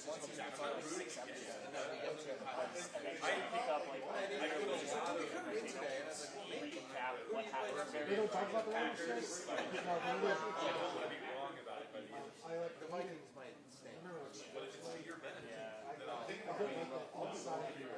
once he's out of 6 episodes, and then we go to the highlights. And then pick up like I go to today, and I was like, well, maybe recap what happened. They don't talk about the Packers. No, I don't want to be wrong about it, but the Vikings might stay. but if it's to your benefit, Yeah. I don't like that outside.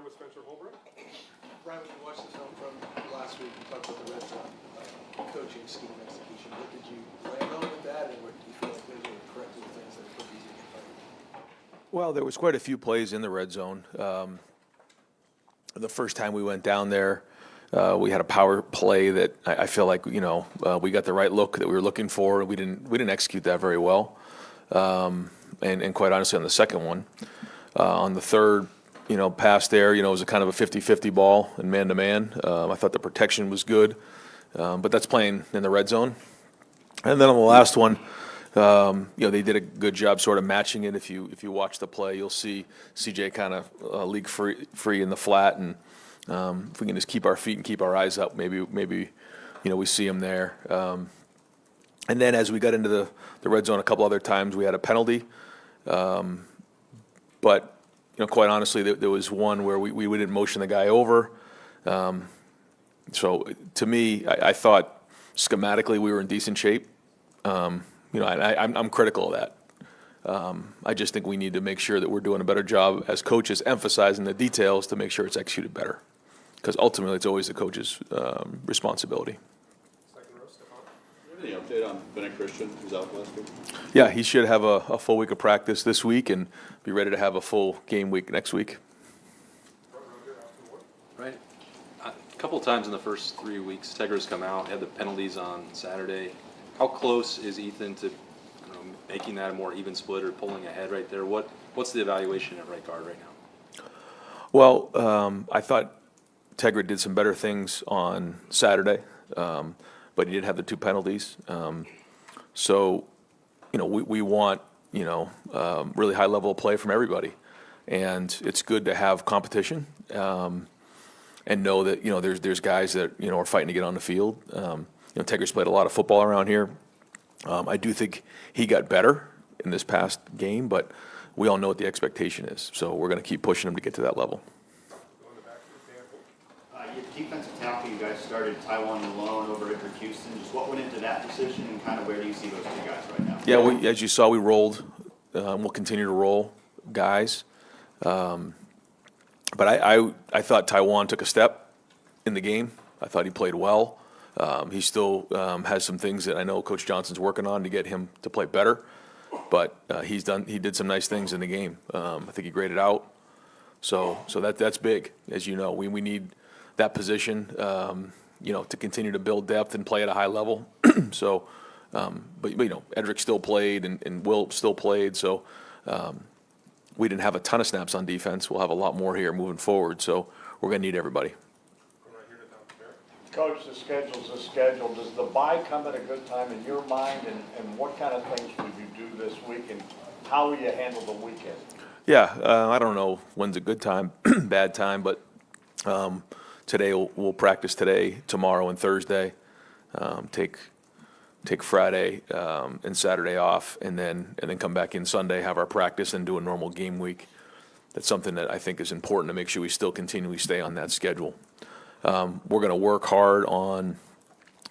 with Spencer Holbrook. Brian, when you watched the film from last week, you talked about the red zone coaching scheme execution. What did you land on with that, and what do you feel like those are corrective things that are pretty easy to find? Well, there was quite a few plays in the red zone. The first time we went down there, we had a power play that I feel like we got the right look that we were looking for. We didn't execute that very well, and quite honestly, on the second one, on the third, pass there, it was a kind of a 50-50 ball and man-to-man. I thought the protection was good, but that's playing in the red zone. And then on the last one, they did a good job sort of matching it. If you watch the play, you'll see CJ kind of leak free in the flat, and if we can just keep our feet and keep our eyes up, maybe we see him there. And then as we got into the red zone a couple other times, we had a penalty, but quite honestly, there was one where we didn't motion the guy over. So to me, I thought schematically we were in decent shape. I'm critical of that. I just think we need to make sure that we're doing a better job as coaches, emphasizing the details to make sure it's executed better. Because ultimately, it's always the coach's responsibility. Any update on Bennett Christian, who's out last week? Yeah, he should have a full week of practice this week and be ready to have a full game week next week. Right. A couple of times in the first 3 weeks, Tegra's come out, had the penalties on Saturday. How close is Ethan to making that a more even split or pulling ahead right there? What's the evaluation at right guard right now? Well, I thought Tegra did some better things on Saturday, but he did have the 2 penalties. So, we want, really high level of play from everybody. And it's good to have competition and know that, there's guys that, are fighting to get on the field. Tegra's played a lot of football around here. I do think he got better in this past game, but we all know what the expectation is. So we're going to keep pushing him to get to that level. Your defensive tackle, you guys started Taiwan Malone over Edric Houston. Just what went into that decision, and kind of where do you see those 2 guys right now? Yeah, as you saw, we rolled. We'll continue to roll guys. But I thought Taiwan took a step in the game. I thought he played well. He still has some things that I know Coach Johnson's working on to get him to play better. But he did some nice things in the game. I think he graded out. So that's big, as you know. We need that position, to continue to build depth and play at a high level. So, but Edric still played and Will still played. So we didn't have a ton of snaps on defense. We'll have a lot more here moving forward. So we're going to need everybody. Coach, the schedule's a schedule. Does the bye come at a good time in your mind, and what kind of things would you do this week, and how will you handle the weekend? Yeah, I don't know when's a good time, bad time, but today we'll practice today, tomorrow, and Thursday. Take Friday and Saturday off, and then come back in Sunday, have our practice, and do a normal game week. That's something that I think is important to make sure we still continually stay on that schedule. We're going to work hard on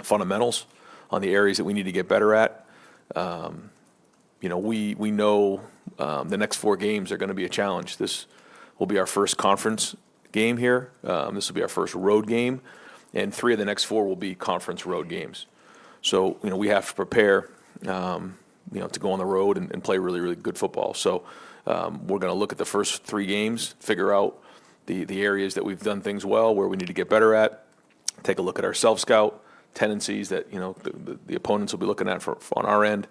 fundamentals, on the areas that we need to get better at. We know the next 4 games are going to be a challenge. This will be our first conference game here. This will be our first road game, and 3 of the next 4 will be conference road games. So, we have to prepare, to go on the road and play really, really good football. So we're going to look at the first 3 games, figure out the areas that we've done things well, where we need to get better at, take a look at our self-scout tendencies that, the opponents will be looking at on our end.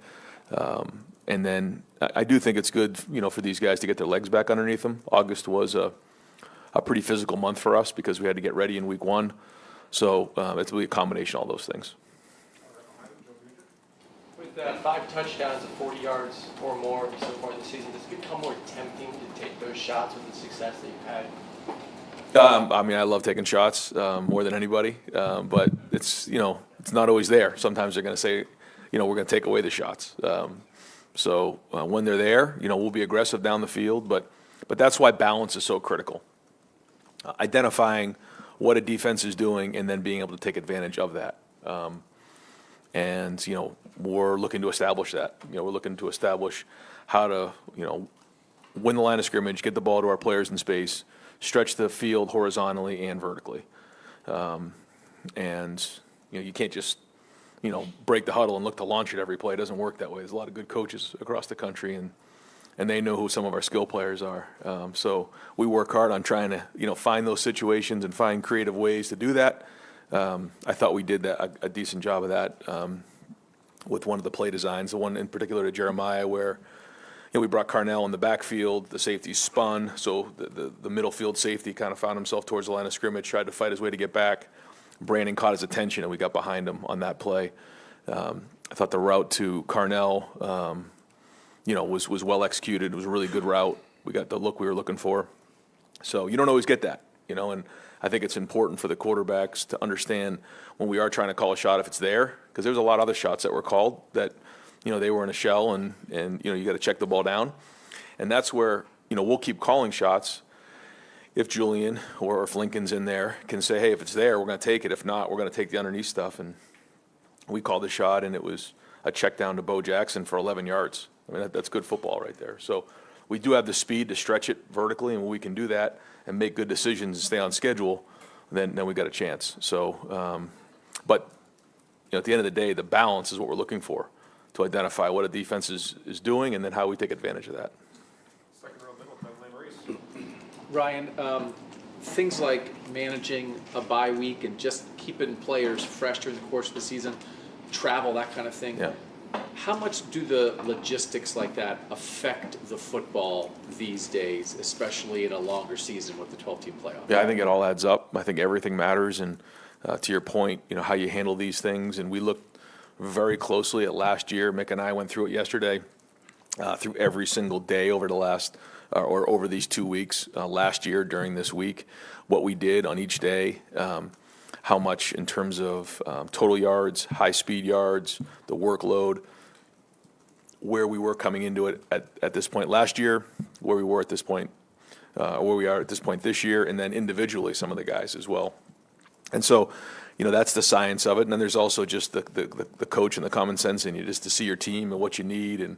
And then I do think it's good, for these guys to get their legs back underneath them. August was a pretty physical month for us because we had to get ready in week 1. So it's really a combination of all those things. With 5 touchdowns of 40 yards or more so far this season, does it become more tempting to take those shots with the success that you've had? I love taking shots more than anybody, but it's not always there. Sometimes they're going to say, we're going to take away the shots. So when they're there, we'll be aggressive down the field, but that's why balance is so critical. Identifying what a defense is doing and then being able to take advantage of that. And we're looking to establish that. We're looking to establish how to, win the line of scrimmage, get the ball to our players in space, stretch the field horizontally and vertically. And, you can't just, break the huddle and look to launch it every play. It doesn't work that way. There's a lot of good coaches across the country, and they know who some of our skill players are. So we work hard on trying to, find those situations and find creative ways to do that. I thought we did a decent job of that with one of the play designs, the one in particular to Jeremiah where we brought Carnell in the backfield, the safety spun, so the middle field safety kind of found himself towards the line of scrimmage, tried to fight his way to get back. Brandon caught his attention, and we got behind him on that play. I thought the route to Carnell, was well executed. It was a really good route. We got the look we were looking for. So you don't always get that, and I think it's important for the quarterbacks to understand when we are trying to call a shot if it's there, because there's a lot of other shots that were called that, they were in a shell and you got to check the ball down. And that's where, we'll keep calling shots if Julian or if Lincoln's in there can say, hey, if it's there, we're going to take it. If not, we're going to take the underneath stuff. And we called the shot, and it was a check down to Bo Jackson for 11 yards. I mean, that's good football right there. So we do have the speed to stretch it vertically, and when we can do that and make good decisions and stay on schedule, then we got a chance. So, but at the end of the day, the balance is what we're looking for, to identify what a defense is doing and then how we take advantage of that. Second row middle, Doug Maurice. Ryan, things like managing a bye week and just keeping players fresh during the course of the season, travel, that kind of thing. Yeah. How much do the logistics like that affect the football these days, especially in a longer season with the 12-team playoff? Yeah, I think it all adds up. I think everything matters. And to your point, how you handle these things. And we looked very closely at last year. Mick and I went through it yesterday, through every single day over the last or over these 2 weeks last year during this week, what we did on each day, how much in terms of total yards, high-speed yards, the workload, where we were coming into it at this point last year, where we were at this point, where we are at this point this year, and then individually some of the guys as well. And so, that's the science of it. And then there's also just the coach and the common sense in you, just to see your team and what you need and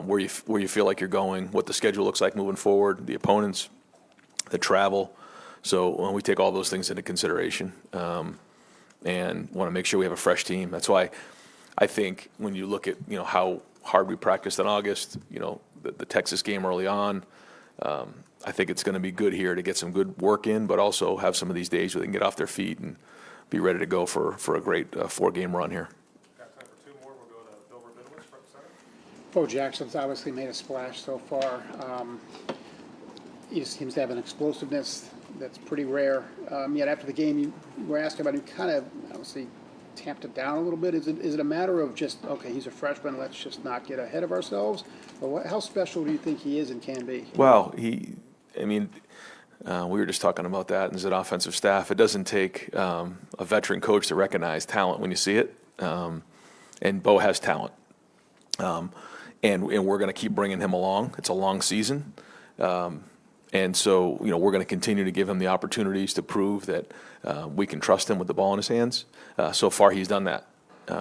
where you feel like you're going, what the schedule looks like moving forward, the opponents, the travel. So we take all those things into consideration and want to make sure we have a fresh team. That's why I think when you look at how hard we practiced in August, the Texas game early on, I think it's going to be good here to get some good work in, but also have some of these days where they can get off their feet and be ready to go for a great 4-game run here. Got time for two more. We'll go to Bill Rabinowitz, front center. Bo Jackson's obviously made a splash so far. He seems to have an explosiveness that's pretty rare. Yet after the game, you were asked about him, kind of, I don't see, tamped it down a little bit. Is it a matter of just, okay, he's a freshman, let's just not get ahead of ourselves? Or how special do you think he is and can be? Well, we were just talking about that as an offensive staff. It doesn't take a veteran coach to recognize talent when you see it, and Bo has talent. And we're going to keep bringing him along. It's a long season. And so, we're going to continue to give him the opportunities to prove that we can trust him with the ball in his hands. So far, he's done that.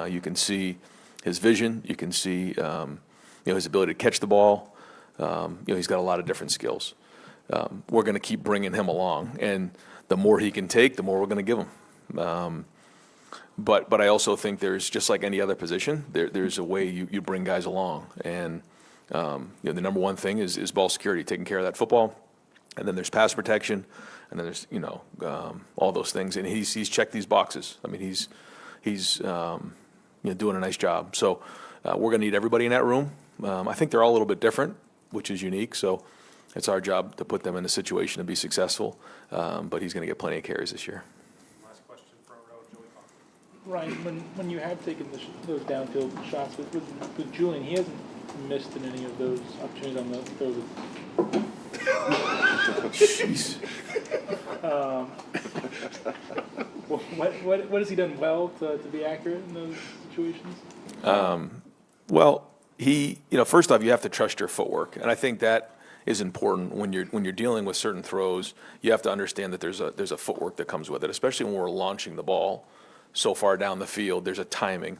You can see his vision. You can see, his ability to catch the ball. He's got a lot of different skills. We're going to keep bringing him along. And the more he can take, the more we're going to give him. But I also think there's, just like any other position, there's a way you bring guys along. And, the number one thing is ball security, taking care of that football. And then there's pass protection, and then there's all those things. And he's checked these boxes. I mean, he's doing a nice job. So we're going to need everybody in that room. I think they're all a little bit different, which is unique. So it's our job to put them in a situation to be successful. But he's going to get plenty of carries this year. Last question, front row, Joey Coughlin. Ryan, when you have taken those downfield shots with Julian, he hasn't missed in any of those opportunities on those. Jeez. What has he done well to be accurate in those situations? Well, first off, you have to trust your footwork, and I think that is important when you're dealing with certain throws. You have to understand that there's a footwork that comes with it, especially when we're launching the ball so far down the field. There's a timing,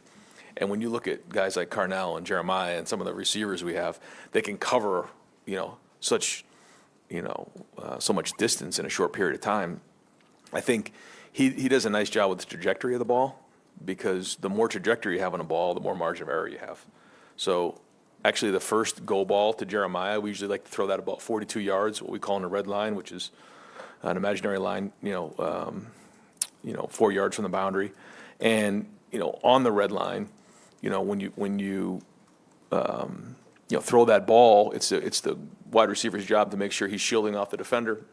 and when you look at guys like Carnell and Jeremiah and some of the receivers we have, they can cover such so much distance in a short period of time. I think he does a nice job with the trajectory of the ball, because the more trajectory you have on a ball, the more margin of error you have. So actually the first go ball to Jeremiah, we usually like to throw that about 42 yards, what we call in a red line, which is an imaginary line, 4 yards from the boundary. And, on the red line, when you throw that ball, it's the wide receiver's job to make sure he's shielding off the defender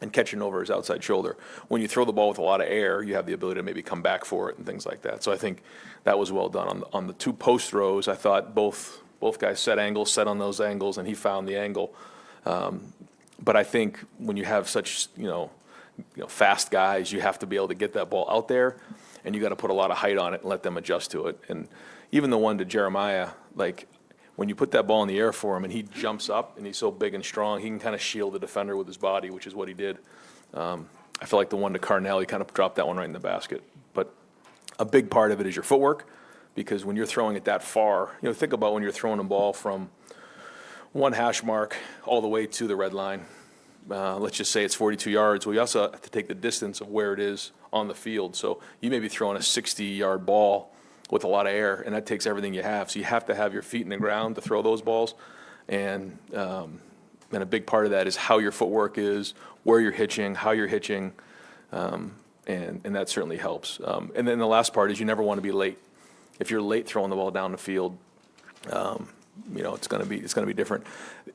and catching over his outside shoulder. When you throw the ball with a lot of air, you have the ability to maybe come back for it and things like that. So I think that was well done. On the two post throws, I thought both guys set on those angles, and he found the angle. But I think when you have such, fast guys, you have to be able to get that ball out there, and you got to put a lot of height on it and let them adjust to it. And even the one to Jeremiah, like, when you put that ball in the air for him and he jumps up and he's so big and strong, he can kind of shield the defender with his body, which is what he did. I feel like the one to Carnell, he kind of dropped that one right in the basket. But a big part of it is your footwork, because when you're throwing it that far, think about when you're throwing a ball from one hash mark all the way to the red line. Let's just say it's 42 yards. Well, you also have to take the distance of where it is on the field. So you may be throwing a 60-yard ball with a lot of air, and that takes everything you have. So you have to have your feet in the ground to throw those balls. And a big part of that is how your footwork is, where you're hitching, how you're hitching, and that certainly helps. And then the last part is you never want to be late. If you're late throwing the ball down the field, it's going to be different.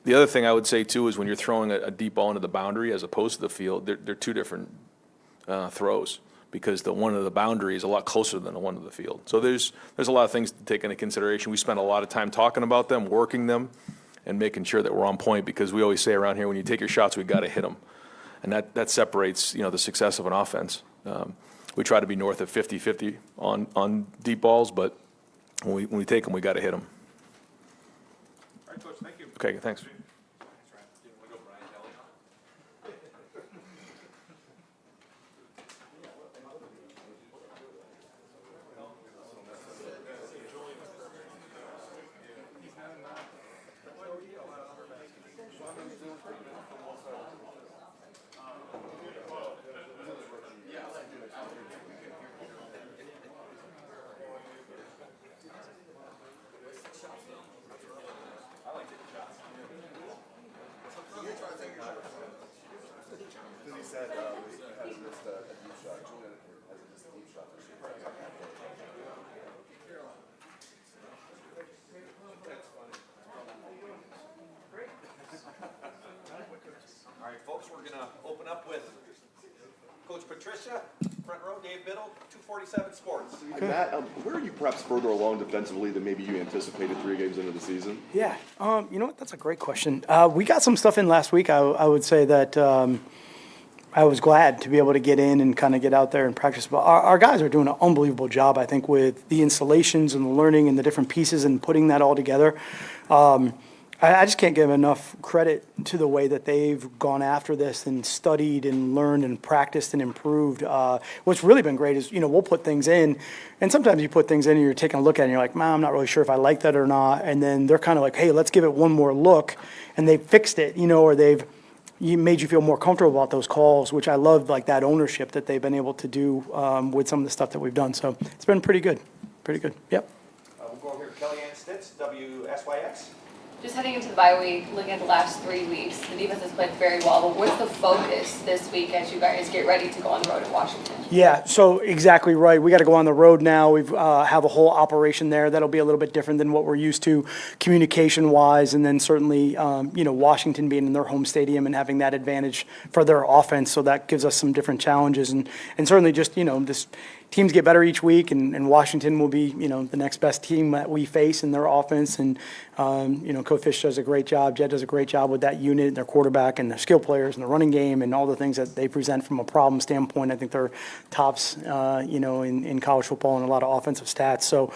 The other thing I would say too is when you're throwing a deep ball into the boundary as opposed to the field, they're two different throws, because the one to the boundary is a lot closer than the one to the field. So there's a lot of things to take into consideration. We spend a lot of time talking about them, working them, and making sure that we're on point, because we always say around here, when you take your shots, we got to hit them, and that separates the success of an offense. We try to be north of 50-50 on deep balls, but when we take them, we got to hit them. All right, Coach, thank you. Okay, thanks. All right, folks, we're going to open up with Coach Patricia, front row, Dave Biddle, 247 Sports. Matt, where are you perhaps further along defensively than maybe you anticipated 3 games into the season? Yeah, you know what? That's a great question. We got some stuff in last week. I would say that I was glad to be able to get in and kind of get out there and practice. But our guys are doing an unbelievable job, I think, with the installations and the learning and the different pieces and putting that all together. I just can't give enough credit to the way that they've gone after this and studied and learned and practiced and improved. What's really been great is, we'll put things in, and sometimes you put things in and you're taking a look at it and you're like, man, I'm not really sure if I like that or not. And then they're kind of like, hey, let's give it one more look. And they've fixed it, or they've made you feel more comfortable about those calls, which I love, like that ownership that they've been able to do with some of the stuff that we've done. So it's been pretty good. Pretty good. Yep. We'll go over here to Kellyanne Stitz, WSYX. Just heading into the bye week, looking at the last 3 weeks, the defense has played very well. But what's the focus this week as you guys get ready to go on the road in Washington? Yeah, so exactly right. We got to go on the road now. We have a whole operation there that'll be a little bit different than what we're used to, communication-wise, and then certainly, Washington being in their home stadium and having that advantage for their offense. So that gives us some different challenges, and certainly just this. Teams get better each week, and Washington will be, the next best team that we face in their offense. And, Coach Fish does a great job. Jed does a great job with that unit, and their quarterback, and their skill players, and the running game, and all the things that they present from a problem standpoint. I think they're tops, in college football and a lot of offensive stats. So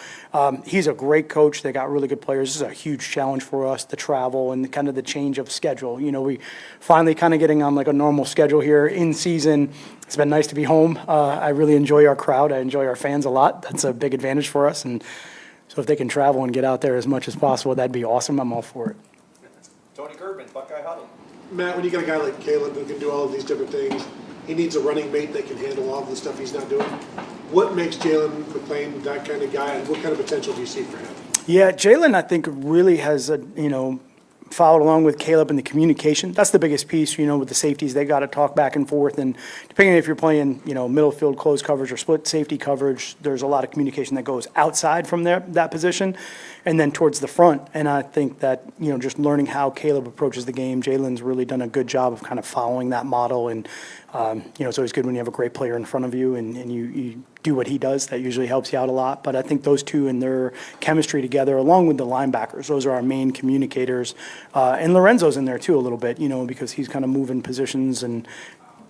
he's a great coach. They got really good players. This is a huge challenge for us, the travel and kind of the change of schedule. We finally kind of getting on like a normal schedule here in season. It's been nice to be home. I really enjoy our crowd. I enjoy our fans a lot. That's a big advantage for us. And so if they can travel and get out there as much as possible, that'd be awesome. I'm all for it. Tony Gerben, Buckeye Huddle. Matt, when you got a guy like Caleb who can do all of these different things, he needs a running mate that can handle all of the stuff he's not doing. What makes Jalen McLean that kind of guy, and what kind of potential do you see for him? Yeah, Jalen, I think, really has, followed along with Caleb in the communication. That's the biggest piece, with the safeties. They got to talk back and forth. And depending if you're playing, middle field close coverage or split safety coverage, there's a lot of communication that goes outside from that position and then towards the front. And I think that, just learning how Caleb approaches the game, Jalen's really done a good job of kind of following that model. And, it's always good when you have a great player in front of you and you do what he does. That usually helps you out a lot. But I think those two and their chemistry together, along with the linebackers, those are our main communicators. And Lorenzo's in there too a little bit, because he's kind of moving positions and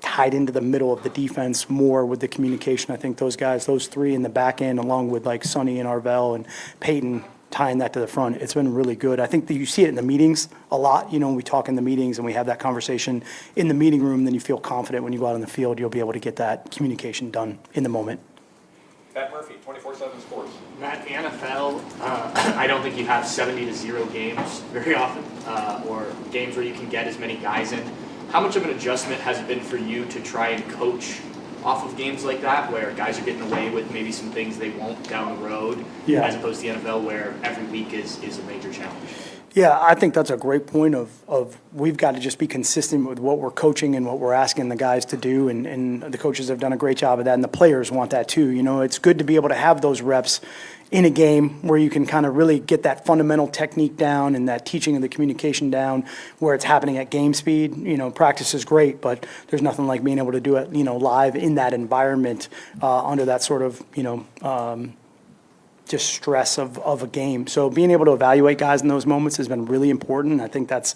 tied into the middle of the defense more with the communication. I think those guys, those three in the back end, along with like Sonny and Arvell and Peyton, tying that to the front, it's been really good. I think that you see it in the meetings a lot. We talk in the meetings and we have that conversation in the meeting room, then you feel confident when you go out on the field, you'll be able to get that communication done in the moment. Pat Murphy, 24/7 Sports. Matt, the NFL, I don't think you have 70-0 games very often, or games where you can get as many guys in. How much of an adjustment has it been for you to try and coach off of games like that, where guys are getting away with maybe some things they won't down the road, as opposed to the NFL, where every week is a major challenge? Yeah, I think that's a great point of we've got to just be consistent with what we're coaching and what we're asking the guys to do, and the coaches have done a great job of that, and the players want that too. It's good to be able to have those reps in a game where you can kind of really get that fundamental technique down and that teaching and the communication down where it's happening at game speed. Practice is great, but there's nothing like being able to do it, live in that environment under that sort of, just stress of a game. So being able to evaluate guys in those moments has been really important. I think that's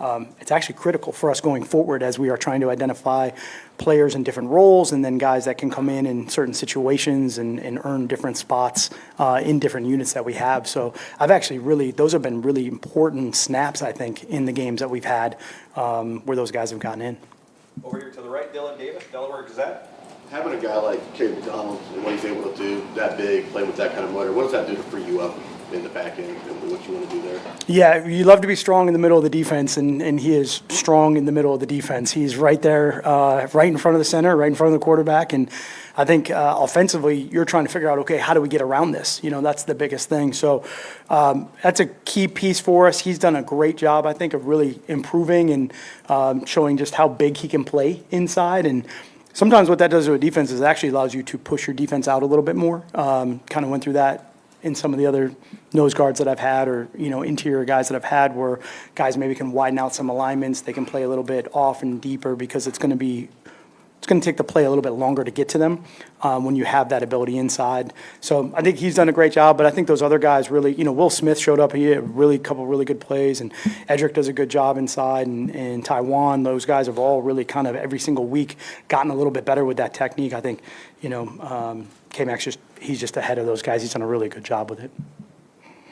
it's actually critical for us going forward as we are trying to identify players in different roles and then guys that can come in certain situations and earn different spots in different units that we have. So I've actually those have been really important snaps, I think, in the games that we've had where those guys have gotten in. Over here to the right, Dylan Davis, Delaware Gazette. Having a guy like Caleb McDonald and what he's able to do that big, playing with that kind of motor, what does that do to free you up in the back end and what you want to do there? Yeah, you love to be strong in the middle of the defense, and he is strong in the middle of the defense. He's right there, right in front of the center, right in front of the quarterback. And I think offensively, you're trying to figure out, okay, how do we get around this? That's the biggest thing. So that's a key piece for us. He's done a great job, I think, of really improving and showing just how big he can play inside. And sometimes what that does to a defense is it actually allows you to push your defense out a little bit more. Kind of went through that in some of the other nose guards that I've had or, interior guys that I've had where guys maybe can widen out some alignments. They can play a little bit off and deeper because it's going to take the play a little bit longer to get to them when you have that ability inside. So I think he's done a great job, but I think those other guys really, Will Smith showed up. He had a couple really good plays, and Edric does a good job inside, and Taiwan. Those guys have all really kind of every single week gotten a little bit better with that technique. I think, K-Max he's just ahead of those guys. He's done a really good job with it.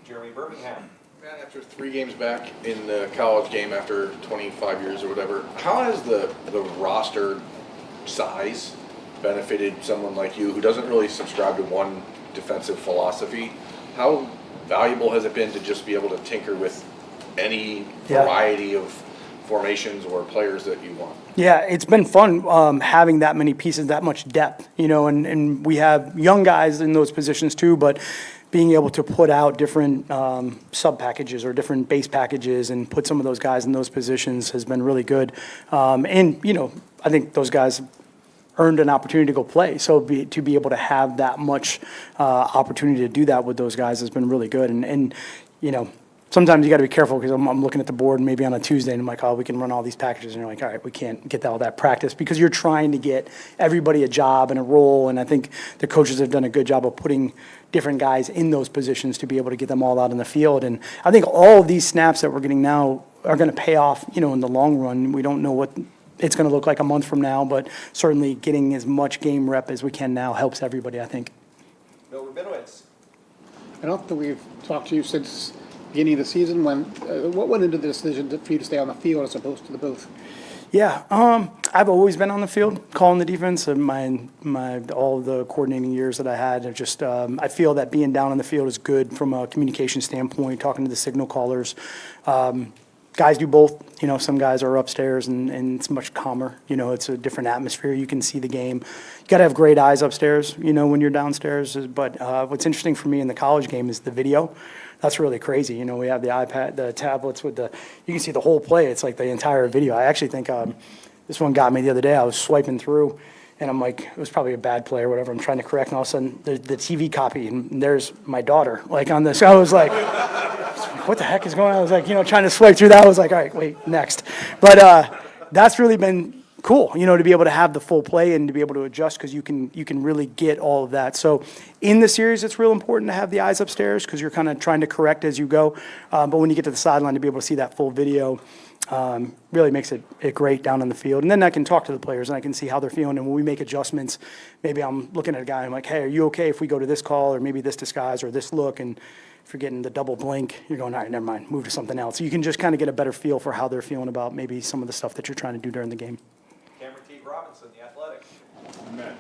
Jeremy Birmingham. Matt, after 3 games back in the college game after 25 years or whatever, how has the roster size benefited someone like you who doesn't really subscribe to one defensive philosophy? How valuable has it been to just be able to tinker with any variety of formations or players that you want? Yeah, it's been fun having that many pieces, that much depth, and we have young guys in those positions too, but being able to put out different sub packages or different base packages and put some of those guys in those positions has been really good. And, I think those guys earned an opportunity to go play. So to be able to have that much opportunity to do that with those guys has been really good. And sometimes you got to be careful because I'm looking at the board maybe on a Tuesday and I'm like, oh, we can run all these packages. And you're like, all right, we can't get all that practice because you're trying to get everybody a job and a role. And I think the coaches have done a good job of putting different guys in those positions to be able to get them all out in the field. And I think all of these snaps that we're getting now are going to pay off, in the long run. We don't know what it's going to look like a month from now, but certainly getting as much game rep as we can now helps everybody, I think. Bill Rabinowitz. I don't think we've talked to you since beginning of the season. What went into the decision for you to stay on the field as opposed to the booth? Yeah, I've always been on the field calling the defense. And all the coordinating years that I had, I feel that being down on the field is good from a communication standpoint, talking to the signal callers. guys do both. You know, some guys are upstairs and it's much calmer. You know, it's a different atmosphere. You can see the game. You got to have great eyes upstairs, you know, when you're downstairs. But what's interesting for me in the college game is the video. That's really crazy. You know, we have the iPad, the tablets with the, you can see the whole play. It's like the entire video. I actually think this one got me the other day. I was swiping through and I'm like, it was probably a bad play or whatever. I'm trying to correct, and all of a sudden the TV copy, and there's my daughter like on this. I was like, what the heck is going on? I was like, you know, trying to swipe through that. I was like, all right, wait, next. But that's really been cool, you know, to be able to have the full play and to be able to adjust, because you can really get all of that. So in the series, it's real important to have the eyes upstairs because you're kind of trying to correct as you go. But when you get to the sideline, to be able to see that full video really makes it great down on the field. And then I can talk to the players and I can see how they're feeling. And when we make adjustments, maybe I'm looking at a guy, I'm like, hey, are you okay if we go to this call or maybe this disguise or this look? And if you're getting the double blink, you're going, all right, never mind, move to something else. So you can just kind of get a better feel for how they're feeling about maybe some of the stuff that you're trying to do during the game. Cameron T. Robinson, The Athletic. Matt,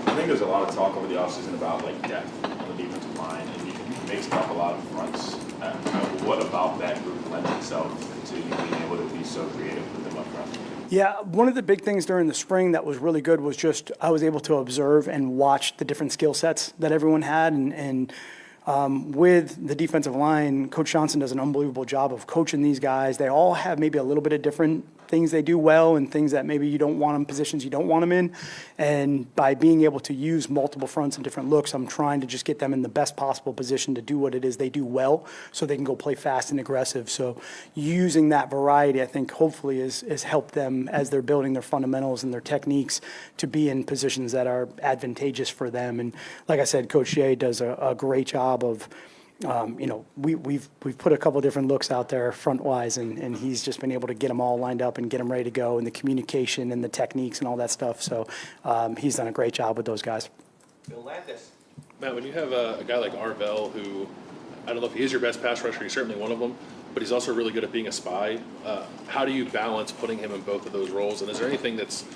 I think there's a lot of talk over the offseason about like depth on the defensive line, and you make stuff a lot of fronts. What about that group lends itself to you being able to be so creative with them up front? Yeah, one of the big things during the spring that was really good was just I was able to observe and watch the different skill sets that everyone had, and with the defensive line, Coach Johnson does an unbelievable job of coaching these guys. They all have maybe a little bit of different things they do well and things that maybe you don't want them, positions you don't want them in. And by being able to use multiple fronts and different looks, I'm trying to just get them in the best possible position to do what it is they do well so they can go play fast and aggressive. So using that variety, I think, hopefully has helped them as they're building their fundamentals and their techniques to be in positions that are advantageous for them. And like I said, Coach Shea does a great job of you know, we've put a couple different looks out there front-wise, and he's just been able to get them all lined up and get them ready to go, and the communication and the techniques and all that stuff. So he's done a great job with those guys. Bill Landis. Matt, when you have a guy like Arvell, who, I don't know if he is your best pass rusher, he's certainly one of them, but he's also really good at being a spy. How do you balance putting him in both of those roles? And is there anything that's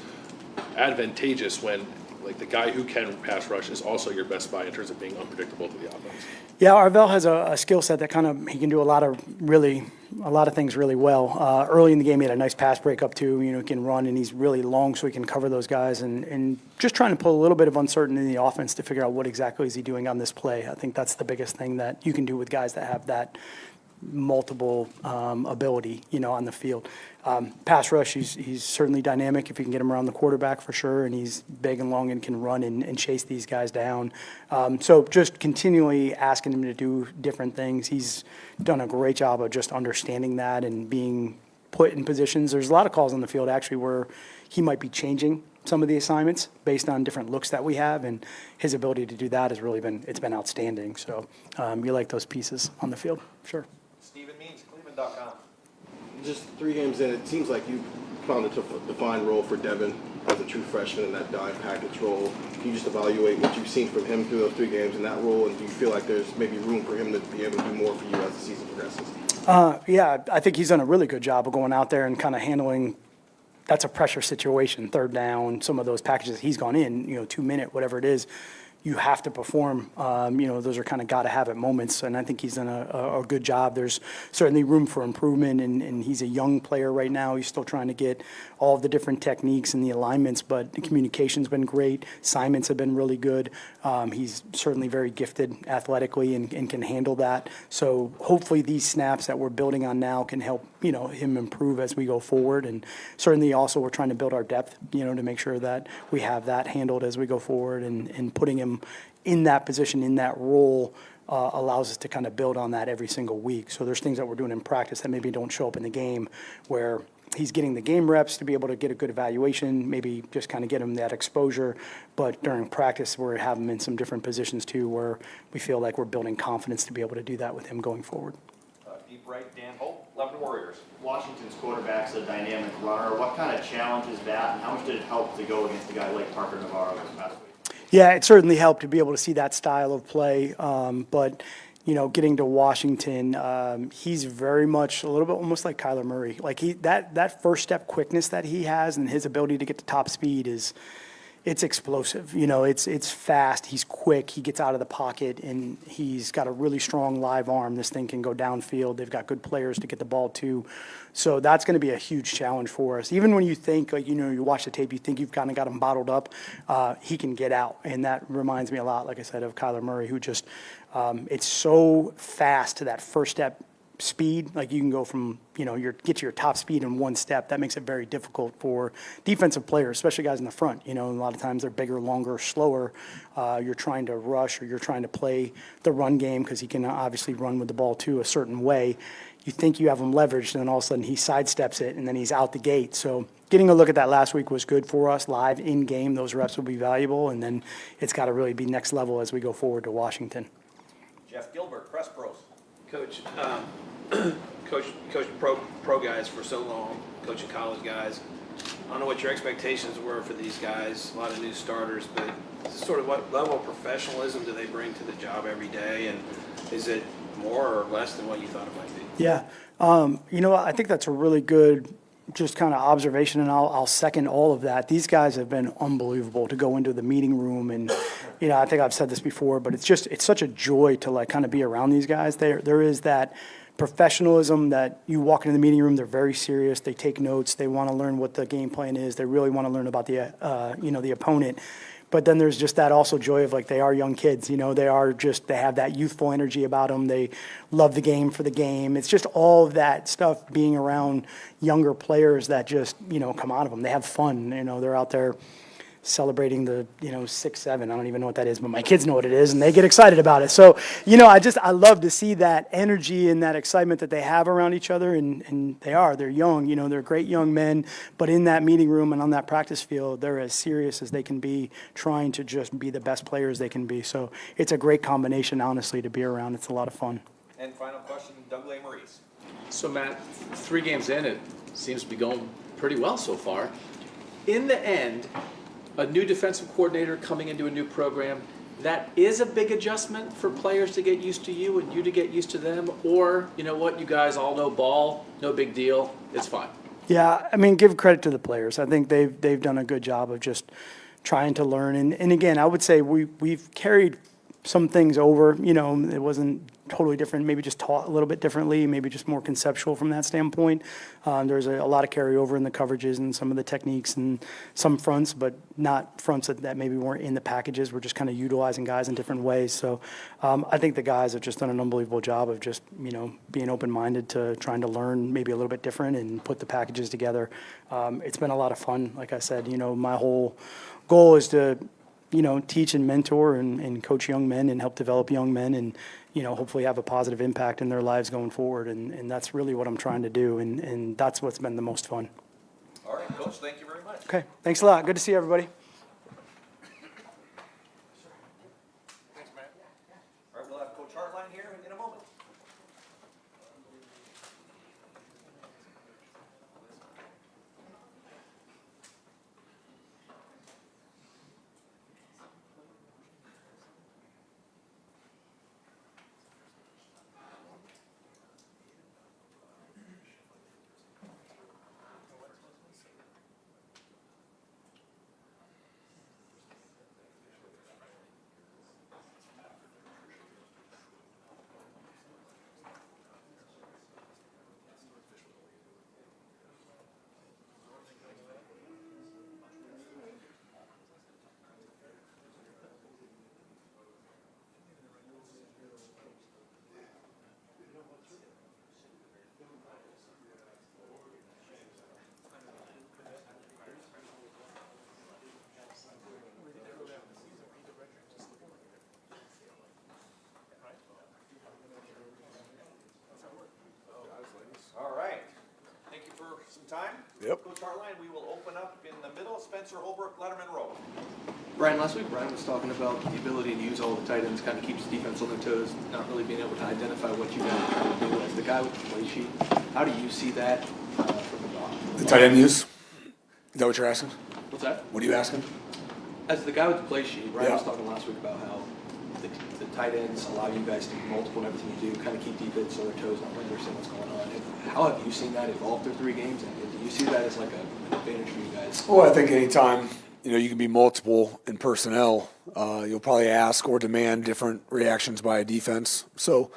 advantageous when, like, the guy who can pass rush is also your best spy in terms of being unpredictable to the offense? Yeah, Arvell has a skill set that he can do a lot of things really well. Early in the game, he had a nice pass breakup too. You know, he can run and he's really long, so he can cover those guys. And just trying to pull a little bit of uncertainty in the offense to figure out what exactly is he doing on this play. I think that's the biggest thing that you can do with guys that have that multiple ability, you know, on the field. Pass rush, he's certainly dynamic if you can get him around the quarterback for sure, and he's big and long and can run and chase these guys down. So just continually asking him to do different things. He's done a great job of just understanding that and being put in positions. There's a lot of calls on the field actually where he might be changing some of the assignments based on different looks that we have, and his ability to do that has really been outstanding. So you like those pieces on the field, sure. Stephen Means, Cleveland.com. Just 3 games in, it seems like you found a defined role for Devin as a true freshman in that dime package role. Can you just evaluate what you've seen from him through those 3 games in that role, and do you feel like there's maybe room for him to be able to do more for you as the season progresses? Yeah, I think he's done a really good job of going out there and kind of handling. That's a pressure situation, 3rd down, some of those packages he's gone in, you know, 2-minute, whatever it is. You have to perform. You know, those are kind of got-to-have-it moments, and I think he's done a good job. There's certainly room for improvement, and he's a young player right now. He's still trying to get all of the different techniques and the alignments, but the communication's been great. Assignments have been really good. He's certainly very gifted athletically and can handle that. So hopefully these snaps that we're building on now can help, you know, him improve as we go forward. And certainly also we're trying to build our depth, you know, to make sure that we have that handled as we go forward, and putting him in that position, in that role, allows us to kind of build on that every single week. So there's things that we're doing in practice that maybe don't show up in the game, where he's getting the game reps to be able to get a good evaluation, maybe just kind of get him that exposure. But during practice, we're having him in some different positions too, where we feel like we're building confidence to be able to do that with him going forward. Deep right, Dan Holt, 11 Warriors. Washington's quarterback's a dynamic runner. What kind of challenge is that, and how much did it help to go against a guy like Parker Navarro this past week? Yeah, it certainly helped to be able to see that style of play. But, you know, getting to Washington, he's very much a little bit almost like Kyler Murray. Like that first step quickness that he has and his ability to get to top speed is it's explosive. You know, it's fast. He's quick. He gets out of the pocket, and he's got a really strong live arm. This thing can go downfield. They've got good players to get the ball to. So that's going to be a huge challenge for us. Even when you think, like, you know, you watch the tape, you think you've kind of got him bottled up, he can get out. And that reminds me a lot, like I said, of Kyler Murray, who just, it's so fast to that first step speed. Like, you can go from, you know, get to your top speed in one step. That makes it very difficult for defensive players, especially guys in the front. You know, a lot of times they're bigger, longer, slower. You're trying to rush, or you're trying to play the run game, because he can obviously run with the ball too a certain way. You think you have him leveraged, and then all of a sudden he sidesteps it, and then he's out the gate. So getting a look at that last week was good for us. Live in game, those reps will be valuable, and then it's got to really be next level as we go forward to Washington. Jeff Gilbert, Press Pros. Coach, coach pro guys for so long, coaching college guys. I don't know what your expectations were for these guys. A lot of new starters, but sort of what level of professionalism do they bring to the job every day, and is it more or less than what you thought it might be? Yeah, you know, I think that's a really good just kind of observation, and I'll second all of that. These guys have been unbelievable to go into the meeting room, and you know, I think I've said this before, but it's such a joy to like kind of be around these guys. There is that professionalism that you walk into the meeting room, they're very serious, they take notes, they want to learn what the game plan is, they really want to learn about the you know, the opponent. But then there's just that also joy of, like, they are young kids, you know, they have that youthful energy about them. They love the game for the game. It's just all of that stuff being around younger players that just, you know, come out of them. They have fun, you know, they're out there celebrating the, you know, 6-7. I don't even know what that is, but my kids know what it is, and they get excited about it. So, you know, I love to see that energy and that excitement that they have around each other, and they're young, you know, they're great young men, but in that meeting room and on that practice field, they're as serious as they can be, trying to just be the best players they can be. So it's a great combination, honestly, to be around. It's a lot of fun. And final question, Doug Maurice. So Matt, 3 games in, it seems to be going pretty well so far. In the end, a new defensive coordinator coming into a new program, that is a big adjustment for players to get used to you and you to get used to them, or, you know what, you guys all know ball, no big deal, it's fine. Yeah, I mean, give credit to the players. I think they've done a good job of just trying to learn. And again, I would say we've carried some things over. You know, it wasn't totally different, maybe just taught a little bit differently, maybe just more conceptual from that standpoint. There's a lot of carryover in the coverages and some of the techniques and some fronts, but not fronts that maybe weren't in the packages. We're just kind of utilizing guys in different ways. So I think the guys have just done an unbelievable job of just, you know, being open-minded to trying to learn maybe a little bit different and put the packages together. It's been a lot of fun. Like I said, you know, my whole goal is to, you know, teach and mentor and coach young men and help develop young men and, you know, hopefully have a positive impact in their lives going forward. And that's really what I'm trying to do. And that's what's been the most fun. All right, Coach, thank you very much. Okay, thanks a lot. Good to see everybody. Thanks, Matt. All right, we'll have Coach Hartline here in a moment. All right. Thank you for some time. Yep. Coach Hartline, we will open up in the middle, Spencer Holbrook, Letterman Road. Brian, last week Brian was talking about the ability to use all the tight ends, kind of keeps the defense on their toes, not really being able to identify what you guys are trying to do as the guy with the play sheet. How do you see that from the The tight end use? Is that what you're asking? What's that? What are you asking? As the guy with the play sheet, Brian Yeah. was talking last week about how the tight ends allow you guys to be multiple in everything you do, kind of keep defense on their toes, not really understand what's going on. How have you seen that evolve through 3 games? And do you see that as like an advantage for you guys? Well, I think anytime you can be multiple in personnel. You'll probably ask or demand different reactions by a defense. So,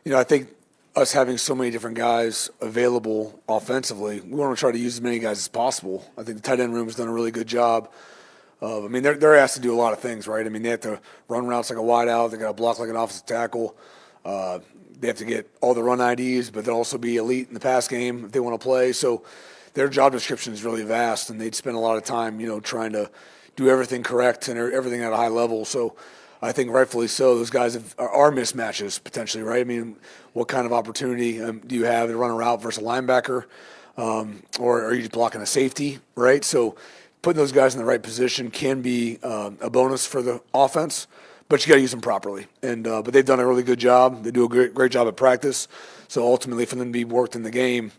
I think us having so many different guys available offensively, we want to try to use as many guys as possible. I think the tight end room has done a really good job. They're asked to do a lot of things, right? They have to run routes like a wideout. They got to block like an offensive tackle. They have to get all the run IDs, but they'll also be elite in the pass game if they want to play. So their job description is really vast, and they'd spend a lot of time, trying to do everything correct and everything at a high level. So I think rightfully so, those guys are mismatches potentially, right? What kind of opportunity do you have to run a route versus a linebacker, or are you just blocking a safety, right? So putting those guys in the right position can be a bonus for the offense, but you got to use them properly. But they've done a really good job. They do a great job at practice. So ultimately, for them to be worked in the game,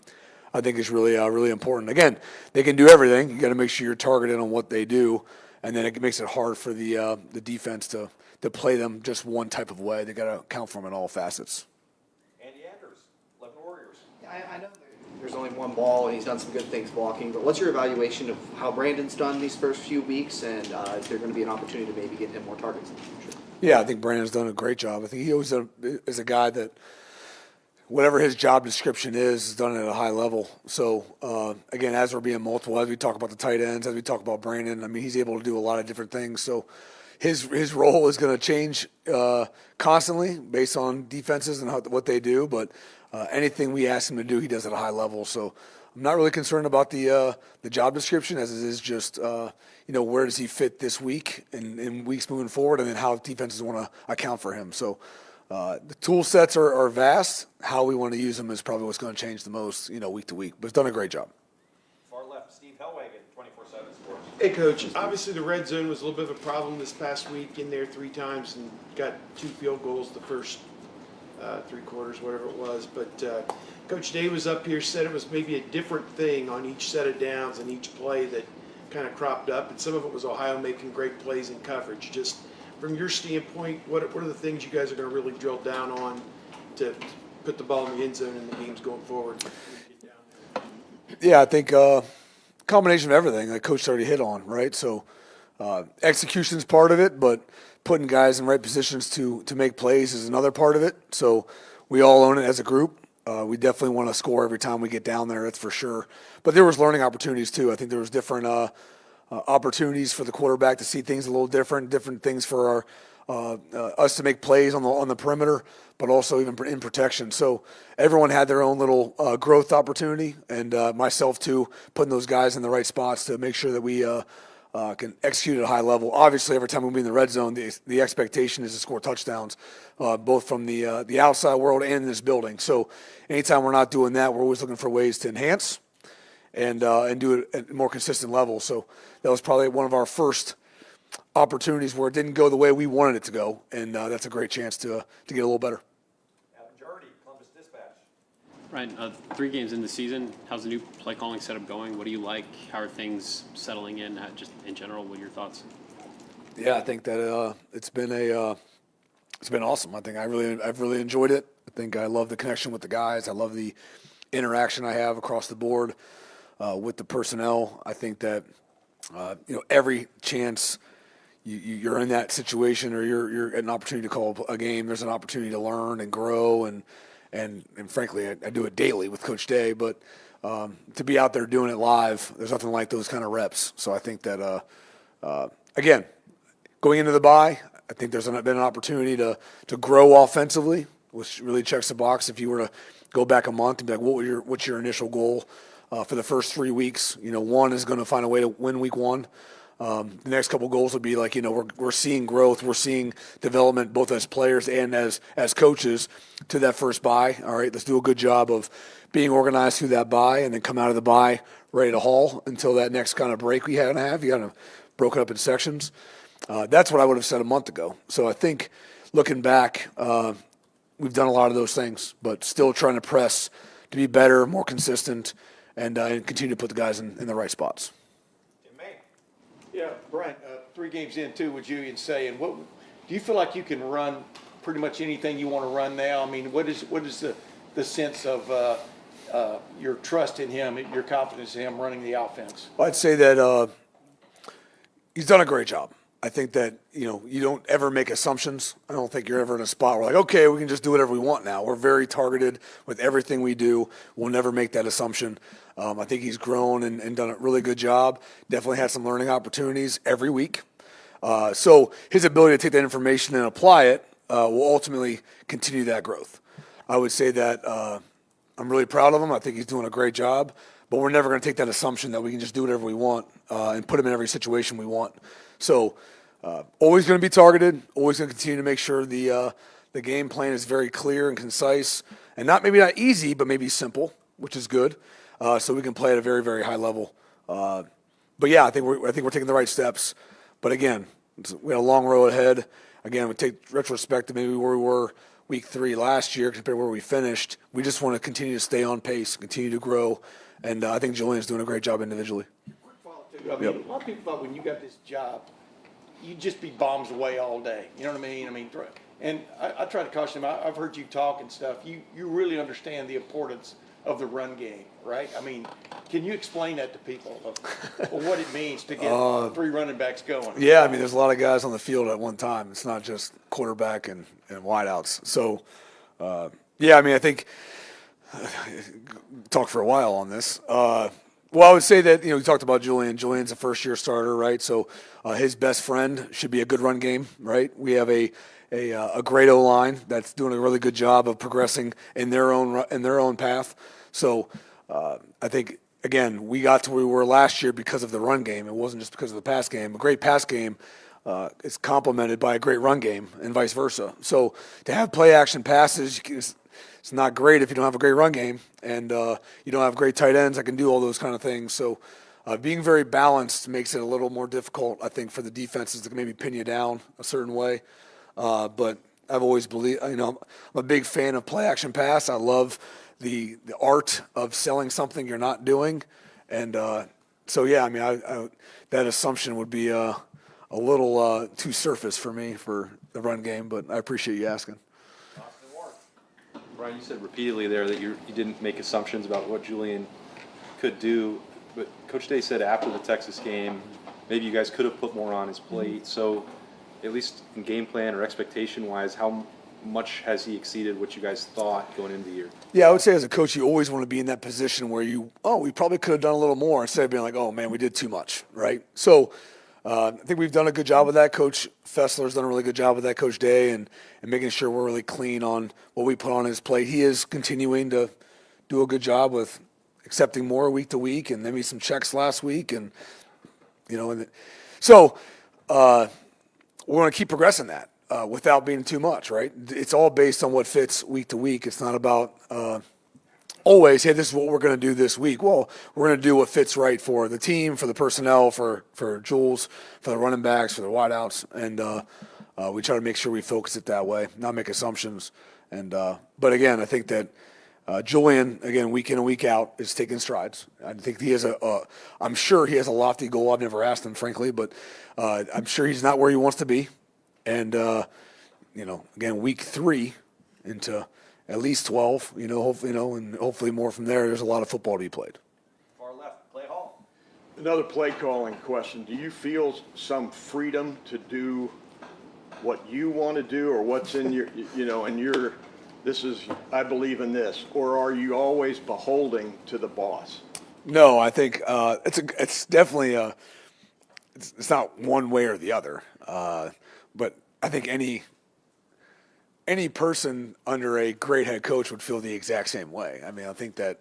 I think is really really important. Again, they can do everything. You got to make sure you're targeted on what they do, and then it makes it hard for the defense to play them just one type of way. They got to account for them in all facets. Andy Andrews, 11 Warriors. I know there's only one ball, and he's done some good things blocking, but what's your evaluation of how Brandon's done these first few weeks, and is there going to be an opportunity to maybe get him more targets in the future? Yeah, I think Brandon's done a great job. I think he always is a guy that whatever his job description is done at a high level. So, again, as we're being multiple, as we talk about the tight ends, as we talk about Brandon, he's able to do a lot of different things. So his role is going to change constantly based on defenses and what they do, but anything we ask him to do, he does at a high level. So I'm not really concerned about the job description as it is just, where does he fit this week and in weeks moving forward, and then how defenses want to account for him. So the tool sets are vast. How we want to use them is probably what's going to change the most, week to week. But it's done a great job. Far left, Steve Hellwagen, 24/7 Sports. Hey, Coach. Obviously, the red zone was a little bit of a problem this past week. In there 3 times and got 2 field goals the first 3 quarters, whatever it was. But Coach Day was up here, said it was maybe a different thing on each set of downs and each play that kind of cropped up. And some of it was Ohio making great plays in coverage. Just from your standpoint, what are the things you guys are going to really drill down on to put the ball in the end zone in the games going forward? Yeah, I think combination of everything that Coach already hit on, right? So execution's part of it, but putting guys in right positions to make plays is another part of it. So we all own it as a group. We definitely want to score every time we get down there, that's for sure. But there was learning opportunities too. I think there was different opportunities for the quarterback to see things a little different things for us to make plays on the perimeter, but also even in protection. So everyone had their own little growth opportunity, and myself too, putting those guys in the right spots to make sure that we can execute at a high level. Obviously, every time we be in the red zone, the expectation is to score touchdowns, both from the outside world and in this building. So anytime we're not doing that, we're always looking for ways to enhance and do it at a more consistent level. So that was probably one of our first opportunities where it didn't go the way we wanted it to go, and that's a great chance to get a little better. Adam Jardy, Columbus Dispatch. Ryan, 3 games in the season, how's the new play calling setup going? What do you like? How are things settling in? Just in general, what are your thoughts? Yeah, I think that it's been awesome. I think I've really enjoyed it. I think I love the connection with the guys. I love the interaction I have across the board with the personnel. I think that every chance you're in that situation or you're at an opportunity to call a game, there's an opportunity to learn and grow and frankly, I do it daily with Coach Day, but to be out there doing it live, there's nothing like those kind of reps. So I think that, again, going into the bye, I think there's been an opportunity to grow offensively, which really checks the box. If you were to go back a month and be like, what's your initial goal for the first 3 weeks? One is going to find a way to win week 1. The next couple goals would be like, we're seeing growth, we're seeing development both as players and as coaches to that first bye. All right, let's do a good job of being organized through that bye and then come out of the bye ready to haul until that next kind of break we had to have. You got to broke it up in sections. That's what I would have said a month ago. So I think looking back, we've done a lot of those things, but still trying to press to be better, more consistent, and continue to put the guys in the right spots. Yeah, Brian, 3 games in too with Julian saying, what do you feel like you can run pretty much anything you want to run now? I mean, what is the sense of your trust in him, your confidence in him running the offense? I'd say that he's done a great job. I think that, you don't ever make assumptions. I don't think you're ever in a spot where like, okay, we can just do whatever we want now. We're very targeted with everything we do. We'll never make that assumption. I think he's grown and done a really good job. Definitely had some learning opportunities every week. So his ability to take that information and apply it will ultimately continue that growth. I would say that I'm really proud of him. I think he's doing a great job. But we're never going to take that assumption that we can just do whatever we want and put him in every situation we want. So always going to be targeted, always going to continue to make sure the game plan is very clear and concise, and maybe not easy, but maybe simple, which is good, so we can play at a very, very high level. But yeah, I think we're taking the right steps. But again, we had a long road ahead. Again, we take retrospect to maybe where we were week 3 last year compared to where we finished. We just want to continue to stay on pace, continue to grow, and I think Julian's doing a great job individually. I mean, a lot of people thought when you got this job, you'd just be bombs away all day. You know what I mean? And I try to caution him. I've heard you talk and stuff. You really understand the importance of the run game, right? I mean, can you explain that to people of what it means to get 3 running backs going? Yeah, I mean, there's a lot of guys on the field at one time. It's not just quarterback and wideouts. So, yeah, I mean, I think talk for a while on this. Well, I would say that, we talked about Julian. Julian's a first-year starter, right? So his best friend should be a good run game, right? We have a great O-line that's doing a really good job of progressing in their own path. So I think, again, we got to where we were last year because of the run game. It wasn't just because of the pass game. A great pass game is complemented by a great run game and vice versa. So to have play-action passes, it's not great if you don't have a great run game and you don't have great tight ends that can do all those kind of things. So being very balanced makes it a little more difficult, I think, for the defenses to maybe pin you down a certain way. But I've always believed, I'm a big fan of play action pass. I love the art of selling something you're not doing. And so, yeah, I mean, that assumption would be a little too surface for me for the run game, but I appreciate you asking. Brian, you said repeatedly there that you didn't make assumptions about what Julian could do, but Coach Day said after the Texas game, maybe you guys could have put more on his plate. So at least in game plan or expectation-wise, how much has he exceeded what you guys thought going into the year? Yeah, I would say as a coach, you always want to be in that position where we probably could have done a little more instead of being like, oh, man, we did too much, right? So I think we've done a good job with that. Coach Fessler's done a really good job with that, Coach Day, and making sure we're really clean on what we put on his plate. He is continuing to do a good job with accepting more week to week and maybe some checks last week. And, so we're going to keep progressing that without being too much, right? It's all based on what fits week to week. It's not about always, hey, this is what we're going to do this week. Well, we're going to do what fits right for the team, for the personnel, for Jules, for the running backs, for the wideouts, and we try to make sure we focus it that way, not make assumptions. And but again, I think that Julian, again, week in and week out, is taking strides. I think he has I'm sure he has a lofty goal. I've never asked him, frankly, but I'm sure he's not where he wants to be. And again, week 3 into at least 12, hopefully, and hopefully more from there. There's a lot of football to be played. Far left, Clay Hall. Another play calling question. Do you feel some freedom to do what you want to do or what's in your, I believe in this, or are you always beholding to the boss? No, I think it's definitely it's not one way or the other. But I think any person under a great head coach would feel the exact same way. I mean, I think that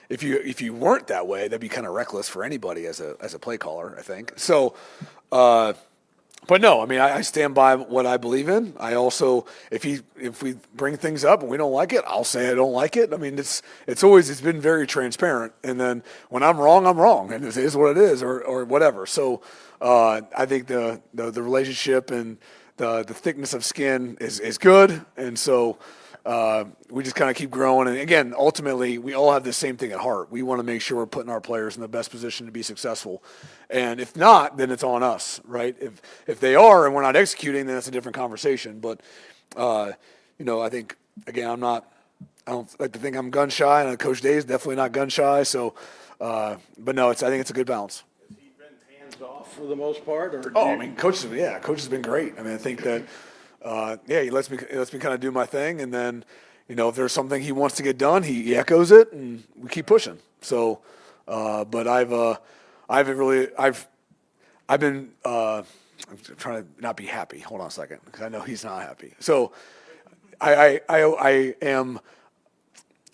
if you weren't that way, that'd be kind of reckless for anybody as a play caller, I think. So, but no, I mean, I stand by what I believe in. I also, if we bring things up and we don't like it, I'll say I don't like it. I mean, it's been very transparent. And then when I'm wrong, and it is what it is, or whatever. So, I think the relationship and the thickness of skin is good, and so we just kind of keep growing. And again, ultimately, we all have the same thing at heart. We want to make sure we're putting our players in the best position to be successful. And if not, then it's on us, right? If they are and we're not executing, then that's a different conversation. But I think again, I don't like to think I'm gun shy, and Coach Day is definitely not gun shy. So, but no, I think it's a good balance. Has he been off for the most part, or? Oh, I mean, coach has been great. I mean, I think that, he lets me kind of do my thing, and then, if there's something he wants to get done, he echoes it, and we keep pushing. So, but I've been, I'm trying to not be happy. Hold on a second, because I know he's not happy. So, I am,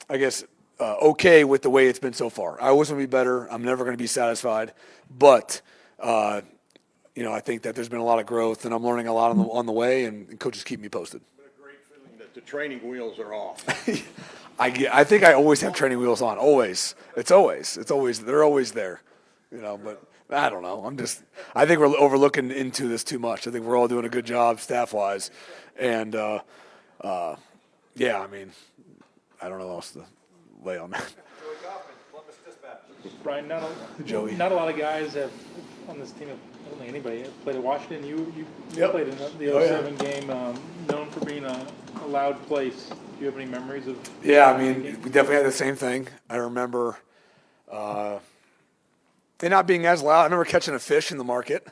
I guess, okay with the way it's been so far. I always want to be better. I'm never going to be satisfied, but I think that there's been a lot of growth, and I'm learning a lot on the way, and coaches keep me posted. It's been a great feeling that the training wheels are off. I think I always have training wheels on. Always. They're always there. But I don't know. I think we're overlooking into this too much. I think we're all doing a good job staff wise, and I mean, I don't know what else to lay on that. Brian, not a lot of guys have on this team. I don't think anybody has played at Washington. You played in the 07 game, known for being a loud place. Do you have any memories of? Yeah, I mean, we definitely had the same thing. I remember it not being as loud. I remember catching a fish in the market,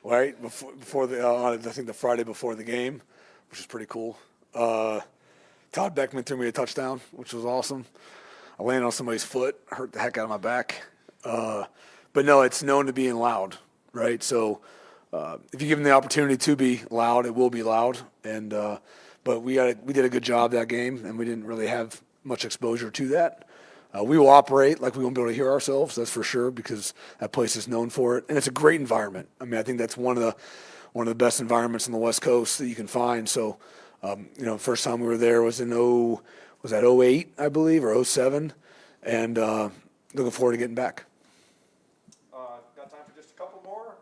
right before the I think the Friday before the game, which was pretty cool. Todd Beckman threw me a touchdown, which was awesome. I landed on somebody's foot, hurt the heck out of my back. But no, it's known to being loud, right? So if you give them the opportunity to be loud, it will be loud. And but we did a good job that game, and we didn't really have much exposure to that. We will operate like we won't be able to hear ourselves, that's for sure, because that place is known for it, and it's a great environment. I mean, I think that's one of the best environments on the West Coast that you can find. So, first time we were there was in 08, I believe, or 07, and looking forward to getting back. Got time for just a couple more.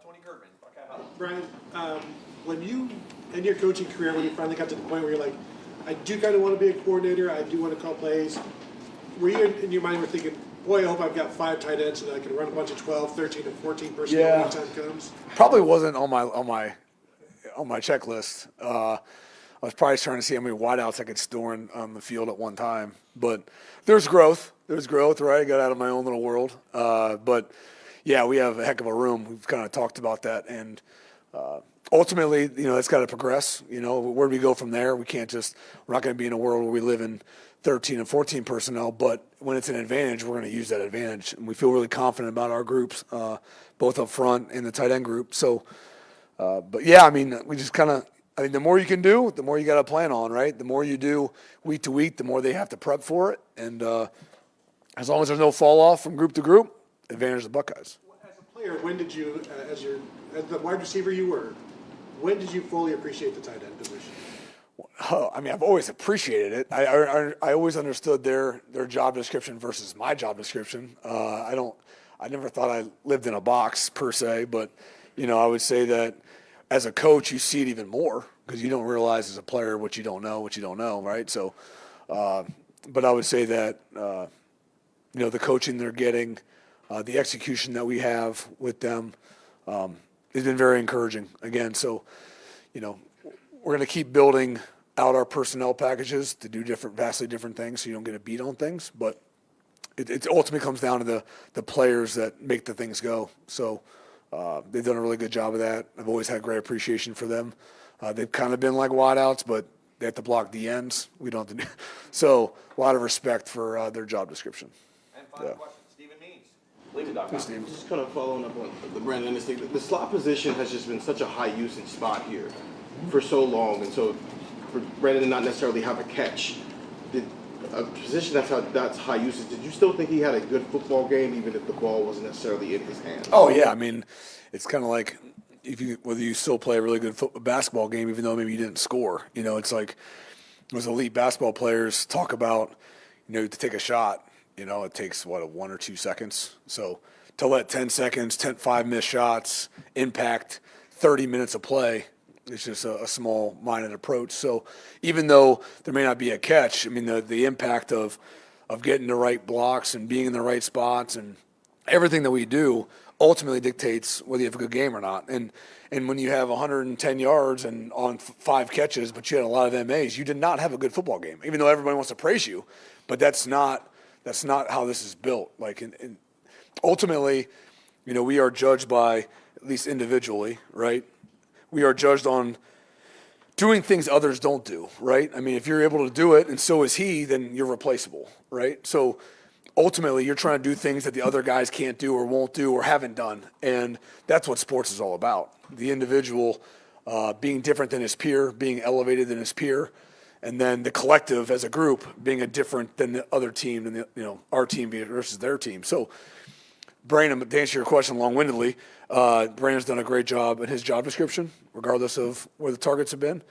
Tony Girdman, Buckeye. Brian, when you, in your coaching career, when you finally got to the point where you're like, I do kind of want to be a coordinator, I do want to call plays, were you in your mind were thinking, boy, I hope I've got 5 tight ends and I can run a bunch of 12, 13, and 14 personnel when the time comes? Probably wasn't on my checklist. I was probably trying to see how many wideouts I could store on the field at one time. But there's growth. Right? I got out of my own little world. But, yeah, we have a heck of a room. We've kind of talked about that. And ultimately, it's got to progress. Where do we go from there? We're not going to be in a world where we live in 13 and 14 personnel. But when it's an advantage, we're going to use that advantage. And we feel really confident about our groups, both up front and the tight end group. So, but, yeah, I mean, we just kind of – I think the more you can do, the more you got to plan on, right? The more you do week to week, the more they have to prep for it. And as long as there's no fall off from group to group, advantage the Buckeyes. As a player, when did you, as the wide receiver you were, when did you fully appreciate the tight end position? I mean, I've always appreciated it. I always understood their job description versus my job description. I never thought I lived in a box per se, but I would say that as a coach, you see it even more because you don't realize as a player what you don't know, right? So, but I would say that the coaching they're getting, the execution that we have with them, has been very encouraging. Again, so we're going to keep building out our personnel packages to do vastly different things, so you don't get a beat on things. But it ultimately comes down to the players that make the things go. So. They've done a really good job of that. I've always had great appreciation for them. They've kind of been like wideouts, but they have to block the ends. We don't have to do so. A lot of respect for their job description. And final question, Stephen Means. Just kind of following up on the Brandon Ennis thing. The slot position has just been such a high usage spot here for so long, and so for Brandon to not necessarily have a catch, a position that's high usage. Did you still think he had a good football game, even if the ball wasn't necessarily in his hands? Oh yeah, I mean, it's kind of like whether you still play a really good basketball game, even though maybe you didn't score. It's like those elite basketball players talk about, to take a shot. It takes 1 or 2 seconds. So to let 10 seconds, 5 missed shots impact 30 minutes of play. It's just a small-minded approach. So even though there may not be a catch, I mean, the impact of getting the right blocks and being in the right spots and everything that we do ultimately dictates whether you have a good game or not. And when you have 110 yards and on 5 catches, but you had a lot of MAs, you did not have a good football game, even though everybody wants to praise you. But that's not how this is built. Like, ultimately, we are judged by, at least individually, right? We are judged on doing things others don't do, right? I mean, if you're able to do it and so is he, then you're replaceable, right? So ultimately, you're trying to do things that the other guys can't do or won't do or haven't done. And that's what sports is all about. The individual being different than his peer, being elevated than his peer, and then the collective as a group being a different than the other team and our team versus their team. So Brandon, to answer your question long-windedly, Brandon's done a great job in his job description, regardless of where the targets have been,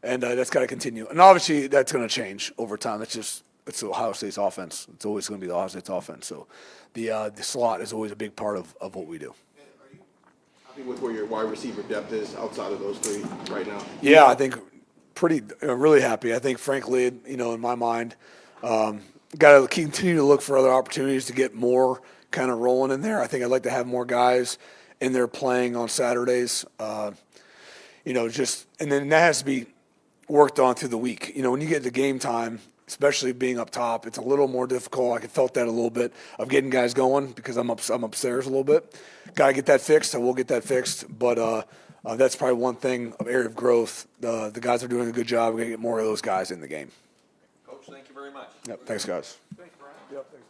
and that's got to continue. And obviously, that's going to change over time. It's the Ohio State's offense. It's always going to be the Ohio State's offense. So the slot is always a big part of what we do. Happy with where your wide receiver depth is outside of those three right now? Yeah, I think really happy. I think, frankly, in my mind, got to continue to look for other opportunities to get more kind of rolling in there. I think I'd like to have more guys in there playing on Saturdays. And then that has to be worked on through the week. When you get to game time, especially being up top, it's a little more difficult. I felt that a little bit of getting guys going because I'm upstairs a little bit. Got to get that fixed. I will get that fixed. But that's probably one thing of area of growth. The guys are doing a good job. We're going to get more of those guys in the game. Coach, thank you very much. Yep. Thanks, guys. Thank you, Brian. Yep, thanks.